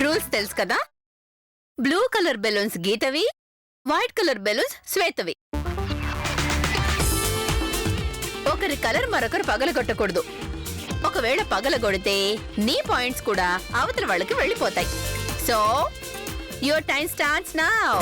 Rules తెలుసు కదా? Blue colour balloons గీతవి, వైట్ కలర్ బెలూన్స్ శ్వేతవి. ఒకరి కలర్ మరొకరు పగలగొట్టకూడదు. ఒకవేళ పగలగొడితే నీ పాయింట్స్ కూడా అవతల వాళ్ళకి వెళ్ళిపోతాయి. So your time starts now.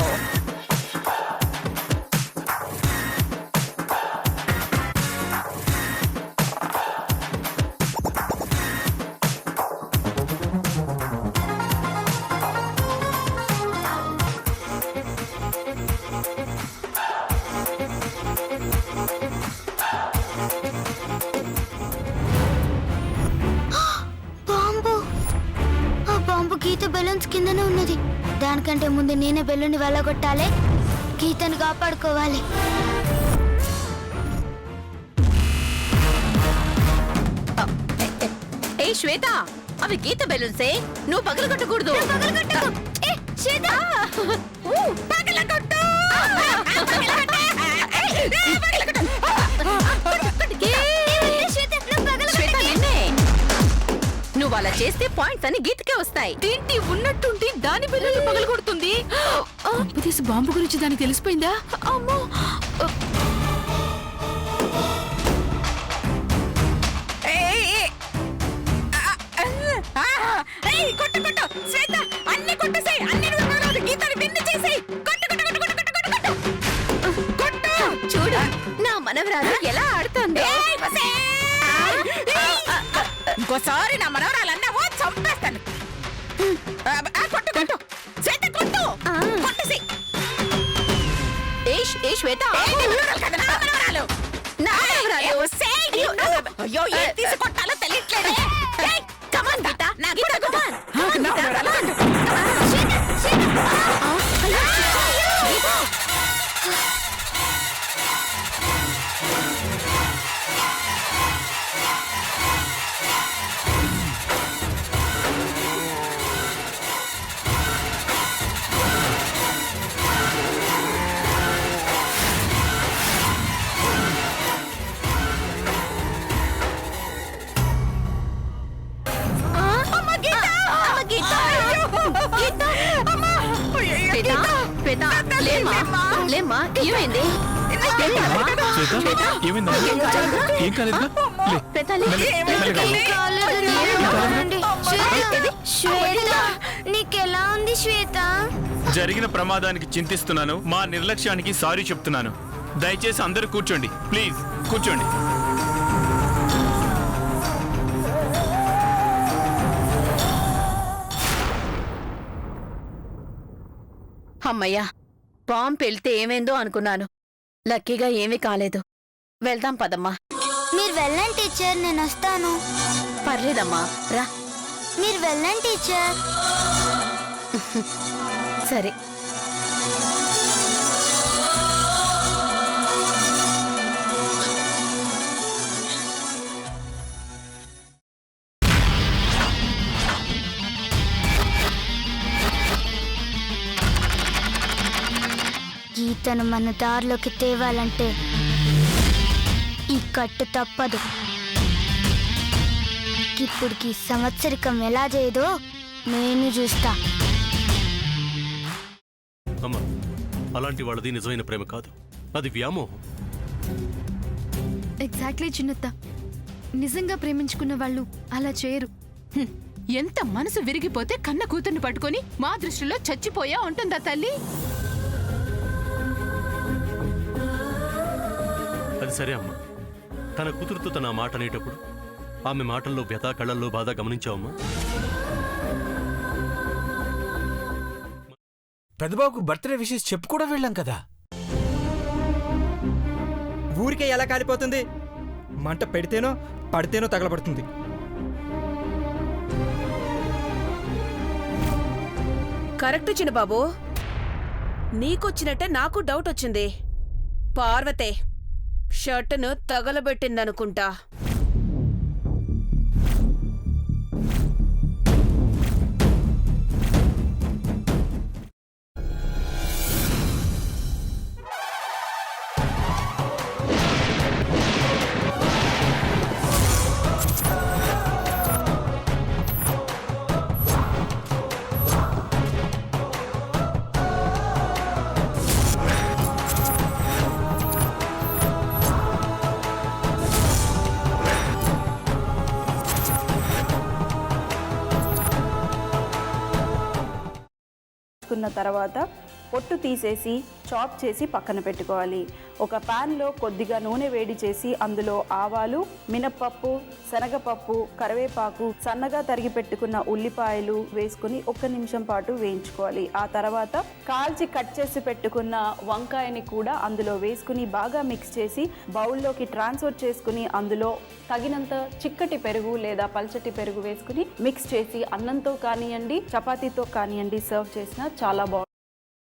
Geetha balloons కిందనే ఉన్నది. దానికంటే ముందు నేనే బెలూన్ వెళ్ళగొట్టాలి, గీతను కాపాడుకోవాలి. ఏ శ్వేత, అవి గీత బెలూన్సే, నువ్వు పగలగొట్టకూడదు. నువ్వు అలా చేస్తే పాయింట్స్ అని గీతకే వస్తాయి. ఏంటి ఉన్నట్టుండి దాని బెలూన్ పగలగొడుతుంది? తీసి బాంబు గురించి దానికి తెలిసిపోయిందా? అమ్మో! చూడు నా మనవరాలు ఎలా ఆడుతుంది. ఇంకోసారి నా మనవరాలన్నావో చంపేస్తాను. కొట్టు కొట్టు శ్వేత, కొట్టు కొట్టేసి. ఏ శ్వేత, అయ్యో ఏం తీసి కొట్టాలో తెలియట్లేదే. కమాన్ గీత, నా గీత కమాన్. లేమ్మా, ఏమైంది? నీకెలా ఉంది శ్వేత? జరిగిన ప్రమాదానికి చింతిస్తున్నాను. మా నిర్లక్ష్యానికి సారీ చెప్తున్నాను. దయచేసి అందరూ కూర్చోండి, ప్లీజ్ కూర్చోండి. అమ్మయ్యా, బాంబు వెళ్తే ఏమైందో అనుకున్నాను. లక్కీగా ఏమీ కాలేదు. వెళ్దాం పదమ్మా. మీరు వెళ్ళండి టీచర్, నేను వస్తాను. పర్లేదమ్మా, రా. మీరు వెళ్ళండి టీచర్. సరే. గీతను మన దారిలోకి తేవాలంటే ఈ కట్టు తప్పదు. ఇప్పుడుకి సంవత్సరికం ఎలా చేయదో నేను చూస్తా. అమ్మా, అలాంటి వాళ్ళది నిజమైన ప్రేమ కాదు, అది వ్యామోహం. ఎగ్జాక్ట్లీ చిన్నత్త, నిజంగా ప్రేమించుకున్న వాళ్ళు అలా చేయరు. ఎంత మనసు విరిగిపోతే కన్న కూతుర్ని పట్టుకొని మా దృష్టిలో చచ్చిపోయా ఉంటుందా తల్లి? అది సరే అమ్మా, తన కూతురుతో తన మాట అనేటప్పుడు ఆమె మాటల్లో వ్యథ, కళ్ళల్లో బాధ గమనించావమ్మా? పెద్దబాబుకు బర్త్డే విషెస్ చెప్పు కూడా వెళ్ళాం కదా. ఊరికే ఎలా కాలిపోతుంది? మంట పెడితేనో పడితేనో తగలబడుతుంది. కరెక్ట్ చిన్నబాబు, నీకొచ్చినట్టే నాకు డౌట్ వచ్చింది. పార్వతే షర్టును తగలబెట్టిందనుకుంటా. వేయించుకున్న తర్వాత పొట్టు తీసేసి చాప్ చేసి పక్కన పెట్టుకోవాలి. ఒక ప్యాన్లో కొద్దిగా నూనె వేడి చేసి అందులో ఆవాలు, మినప్పప్పు, శనగపప్పు, కరివేపాకు, సన్నగా తరిగి పెట్టుకున్న ఉల్లిపాయలు వేసుకుని 1 నిమిషం పాటు వేయించుకోవాలి. ఆ తర్వాత కాల్చి కట్ చేసి పెట్టుకున్న వంకాయని కూడా అందులో వేసుకుని బాగా మిక్స్ చేసి బౌల్లోకి ట్రాన్స్ఫర్ చేసుకుని అందులో తగినంత చిక్కటి పెరుగు లేదా పల్చటి పెరుగు వేసుకుని మిక్స్ చేసి అన్నంతో కానివ్వండి, చపాతీతో కానివ్వండి సర్వ్ చేసినా చాలా బాగుంటుంది.